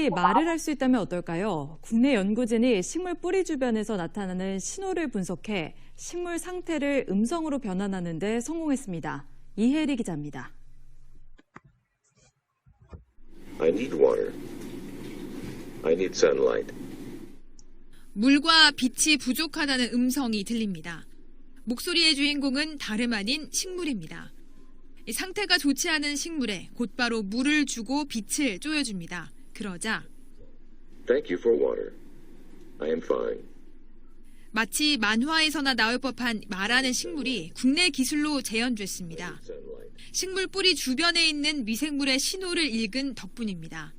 식물이 말을 할 수 있다면 어떨까요? 국내 연구진이 식물 뿌리 주변에서 나타나는 신호를 분석해 식물 상태를 음성으로 변환하는 데 성공했습니다. 이혜리 기자입니다. I need water. I need sunlight. 물과 빛이 부족하다는 음성이 들립니다. 목소리의 주인공은 다름 아닌 식물입니다. 상태가 좋지 않은 식물에 곧바로 물을 주고 빛을 쪼여줍니다. 그러자 Thank you for water. I am fine. 마치 만화에서나 나올 법한 말하는 식물이 국내 기술로 재현됐습니다. Sunlight. 식물 뿌리 주변에 있는 미생물의 신호를 읽은 덕분입니다.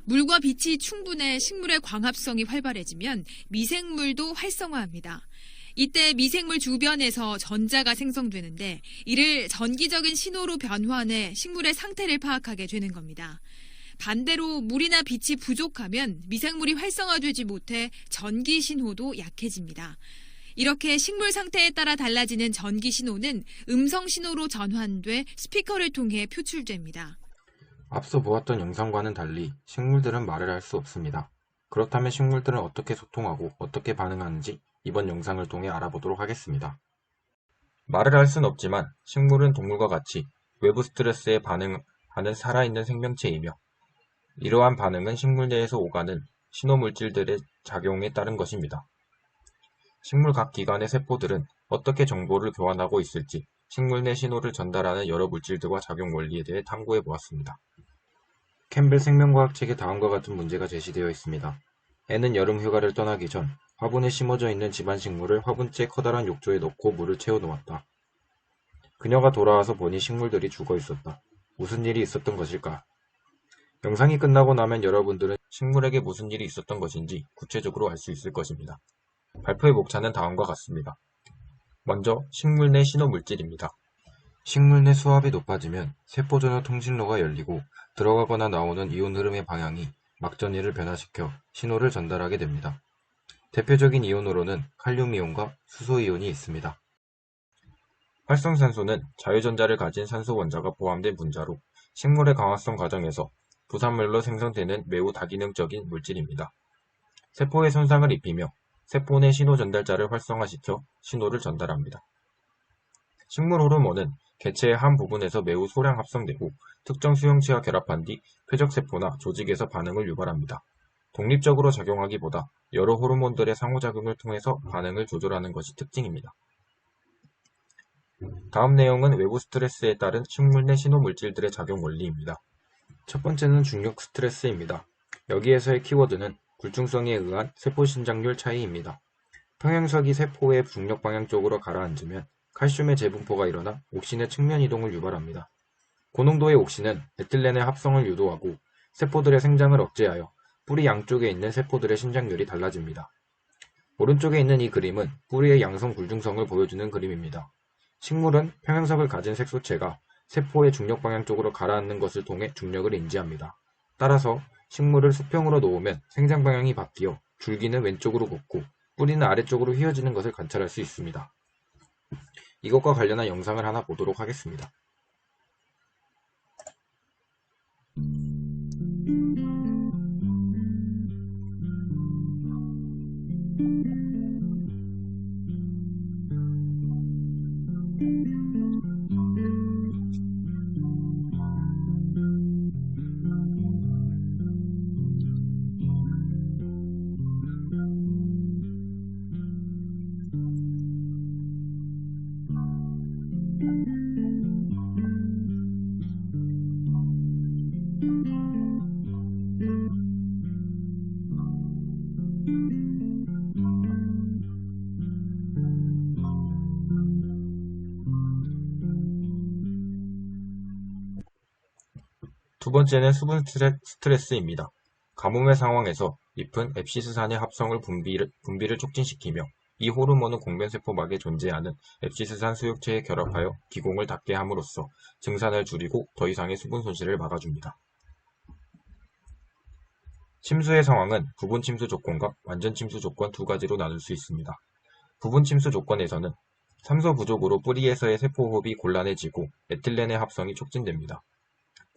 물과 빛이 충분해 식물의 광합성이 활발해지면 미생물도 활성화합니다. 이때 미생물 주변에서 전자가 생성되는데 이를 전기적인 신호로 변환해 식물의 상태를 파악하게 되는 겁니다. 반대로 물이나 빛이 부족하면 미생물이 활성화되지 못해 전기 신호도 약해집니다. 이렇게 식물 상태에 따라 달라지는 전기 신호는 음성 신호로 전환돼 스피커를 통해 표출됩니다. 앞서 보았던 영상과는 달리 식물들은 말을 할 수 없습니다. 그렇다면 식물들은 어떻게 소통하고 어떻게 반응하는지 이번 영상을 통해 알아보도록 하겠습니다. 말을 할 수는 없지만 식물은 동물과 같이 외부 스트레스에 반응하는 살아있는 생명체이며 이러한 반응은 식물 내에서 오가는 신호물질들의 작용에 따른 것입니다. 식물 각 기관의 세포들은 어떻게 정보를 교환하고 있을지 식물 내 신호를 전달하는 여러 물질들과 작용 원리에 대해 탐구해 보았습니다. 캠벨 생명과학 책에 다음과 같은 문제가 제시되어 있습니다. 애는 여름 휴가를 떠나기 전 화분에 심어져 있는 집안 식물을 화분째 커다란 욕조에 넣고 물을 채워 놓았다. 그녀가 돌아와서 보니 식물들이 죽어 있었다. 무슨 일이 있었던 것일까? 영상이 끝나고 나면 여러분들은 식물에게 무슨 일이 있었던 것인지 구체적으로 알 수 있을 것입니다. 발표의 목차는 다음과 같습니다. 먼저 식물 내 신호 물질입니다. 식물 내 수압이 높아지면 세포 전후 통신로가 열리고 들어가거나 나오는 이온 흐름의 방향이 막전이를 변화시켜 신호를 전달하게 됩니다. 대표적인 이온으로는 칼륨이온과 수소이온이 있습니다. 활성산소는 자유전자를 가진 산소 원자가 포함된 분자로 식물의 강화성 과정에서 부산물로 생성되는 매우 다기능적인 물질입니다. 세포에 손상을 입히며 세포 내 신호 전달자를 활성화시켜 신호를 전달합니다. 식물 호르몬은 개체의 한 부분에서 매우 소량 합성되고 특정 수용체와 결합한 뒤 표적세포나 조직에서 반응을 유발합니다. 독립적으로 작용하기보다 여러 호르몬들의 상호작용을 통해서 반응을 조절하는 것이 특징입니다. 다음 내용은 외부 스트레스에 따른 식물 내 신호 물질들의 작용 원리입니다. 첫 번째는 중력 스트레스입니다. 여기에서의 키워드는 굴중성에 의한 세포 신장률 차이입니다. 평행석이 세포의 중력 방향 쪽으로 가라앉으면 칼슘의 재분포가 일어나 옥신의 측면 이동을 유발합니다. 고농도의 옥신은 에틸렌의 합성을 유도하고 세포들의 생장을 억제하여 뿌리 양쪽에 있는 세포들의 신장률이 달라집니다. 오른쪽에 있는 이 그림은 뿌리의 양성 굴중성을 보여주는 그림입니다. 식물은 평행석을 가진 색소체가 세포의 중력 방향 쪽으로 가라앉는 것을 통해 중력을 인지합니다. 따라서 식물을 수평으로 놓으면 생장 방향이 바뀌어 줄기는 왼쪽으로 굽고 뿌리는 아래쪽으로 휘어지는 것을 관찰할 수 있습니다. 이것과 관련한 영상을 하나 보도록 하겠습니다. 두 번째는 수분 스트레스입니다. 가뭄의 상황에서 잎은 앱시스산의 합성을 분비를 촉진시키며 이 호르몬은 공변세포막에 존재하는 앱시스산 수용체에 결합하여 기공을 닫게 함으로써 증산을 줄이고 더 이상의 수분 손실을 막아줍니다. 침수의 상황은 부분 침수 조건과 완전 침수 조건 두 가지로 나눌 수 있습니다. 부분 침수 조건에서는 산소 부족으로 뿌리에서의 세포 호흡이 곤란해지고 에틸렌의 합성이 촉진됩니다.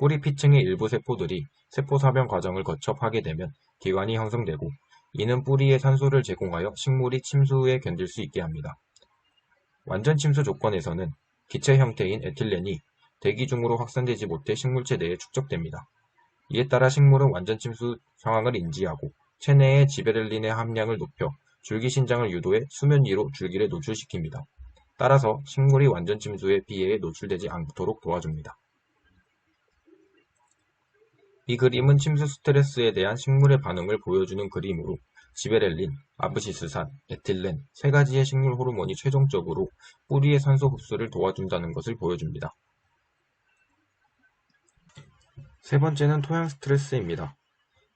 뿌리 피층의 일부 세포들이 세포 사변 과정을 거쳐 파괴되면 기관이 형성되고 이는 뿌리에 산소를 제공하여 식물이 침수에 견딜 수 있게 합니다. 완전 침수 조건에서는 기체 형태인 에틸렌이 대기 중으로 확산되지 못해 식물체 내에 축적됩니다. 이에 따라 식물은 완전 침수 상황을 인지하고 체내의 지베렐린의 함량을 높여 줄기 신장을 유도해 수면 위로 줄기를 노출시킵니다. 따라서 식물이 완전 침수의 피해에 노출되지 않도록 도와줍니다. 이 그림은 침수 스트레스에 대한 식물의 반응을 보여주는 그림으로 지베렐린, 아브시스산, 에틸렌 세 가지의 식물 호르몬이 최종적으로 뿌리의 산소 흡수를 도와준다는 것을 보여줍니다. 세 번째는 토양 스트레스입니다.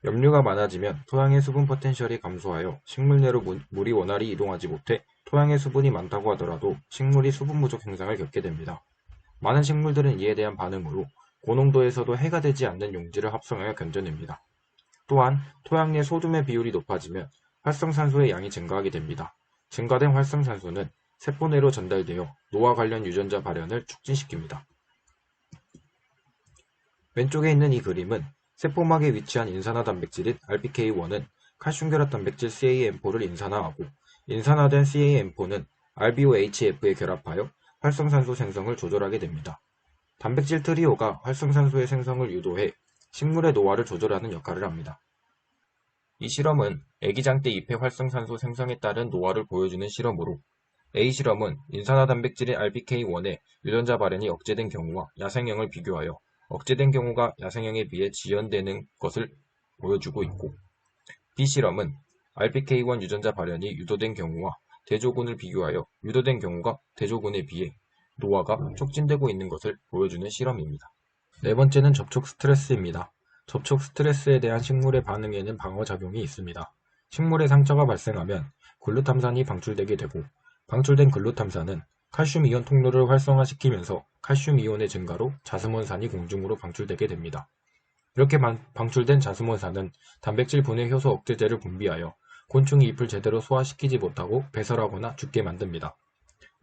염류가 많아지면 토양의 수분 포텐셜이 감소하여 식물 내로 물이 원활히 이동하지 못해 토양에 수분이 많다고 하더라도 식물이 수분 부족 현상을 겪게 됩니다. 많은 식물들은 이에 대한 반응으로 고농도에서도 해가 되지 않는 용질을 합성하여 견뎌냅니다. 또한 토양 내 소듐의 비율이 높아지면 활성산소의 양이 증가하게 됩니다. 증가된 활성산소는 세포 내로 전달되어 노화 관련 유전자 발현을 촉진시킵니다. 왼쪽에 있는 이 그림은 세포막에 위치한 인산화 단백질인 RPK1은 칼슘 결합 단백질 CAM4를 인산화하고 인산화된 CAM4는 RBOHF에 결합하여 활성산소 생성을 조절하게 됩니다. 단백질 트리오가 활성산소의 생성을 유도해 식물의 노화를 조절하는 역할을 합니다. 이 실험은 애기장 때 잎의 활성산소 생성에 따른 노화를 보여주는 실험으로 A실험은 인산화 단백질인 RPK1의 유전자 발현이 억제된 경우와 야생형을 비교하여 억제된 경우가 야생형에 비해 지연되는 것을 보여주고 있고 B실험은 RPK1 유전자 발현이 유도된 경우와 대조군을 비교하여 유도된 경우가 대조군에 비해 노화가 촉진되고 있는 것을 보여주는 실험입니다. 네 번째는 접촉 스트레스입니다. 접촉 스트레스에 대한 식물의 반응에는 방어작용이 있습니다. 식물에 상처가 발생하면 글루탐산이 방출되게 되고 방출된 글루탐산은 칼슘 이온 통로를 활성화시키면서 칼슘 이온의 증가로 자스몬산이 공중으로 방출되게 됩니다. 이렇게 방출된 자스몬산은 단백질 분해 효소 억제제를 분비하여 곤충이 잎을 제대로 소화시키지 못하고 배설하거나 죽게 만듭니다.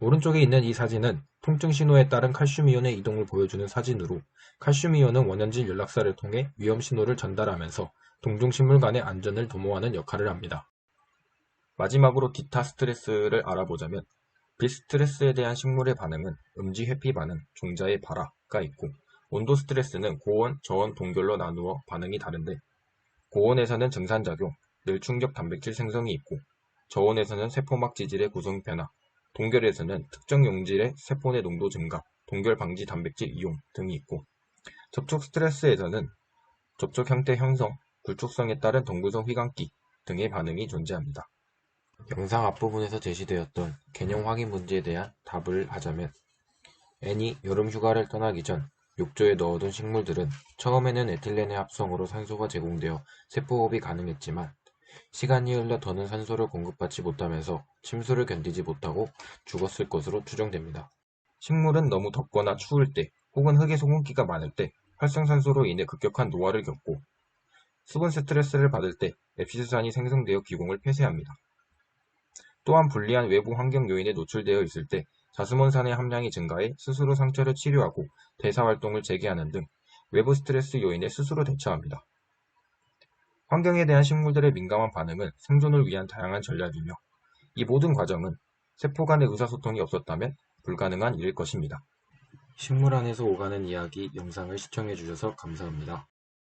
오른쪽에 있는 이 사진은 통증 신호에 따른 칼슘 이온의 이동을 보여주는 사진으로 칼슘 이온은 원연질 연락사를 통해 위험 신호를 전달하면서 동종식물 간의 안전을 도모하는 역할을 합니다. 마지막으로 기타 스트레스를 알아보자면 비스트레스에 대한 식물의 반응은 음지 회피 반응, 종자의 발화가 있고 온도 스트레스는 고온, 저온, 동결로 나누어 반응이 다른데 고온에서는 증산작용, 늘 충격 단백질 생성이 있고 저온에서는 세포막 지질의 구성 변화, 동결에서는 특정 용질의 세포 내 농도 증가, 동결 방지 단백질 이용 등이 있고 접촉 스트레스에서는 접촉 형태 형성, 굴촉성에 따른 동구성 휘감기 등의 반응이 존재합니다. 영상 앞부분에서 제시되었던 개념 확인 문제에 대한 답을 하자면 N이 여름 휴가를 떠나기 전 욕조에 넣어둔 식물들은 처음에는 에틸렌의 합성으로 산소가 제공되어 세포호흡이 가능했지만 시간이 흘러 더는 산소를 공급받지 못하면서 침수를 견디지 못하고 죽었을 것으로 추정됩니다. 식물은 너무 덥거나 추울 때 혹은 흙의 소금기가 많을 때 활성산소로 인해 급격한 노화를 겪고 수분 스트레스를 받을 때 앱시스산이 생성되어 기공을 폐쇄합니다. 또한 불리한 외부 환경 요인에 노출되어 있을 때 자스몬산의 함량이 증가해 스스로 상처를 치료하고 대사활동을 재개하는 등 외부 스트레스 요인에 스스로 대처합니다. 환경에 대한 식물들의 민감한 반응은 생존을 위한 다양한 전략이며 이 모든 과정은 세포 간의 의사소통이 없었다면 불가능한 일일 것입니다. 식물 안에서 오가는 이야기 영상을 시청해주셔서 감사합니다.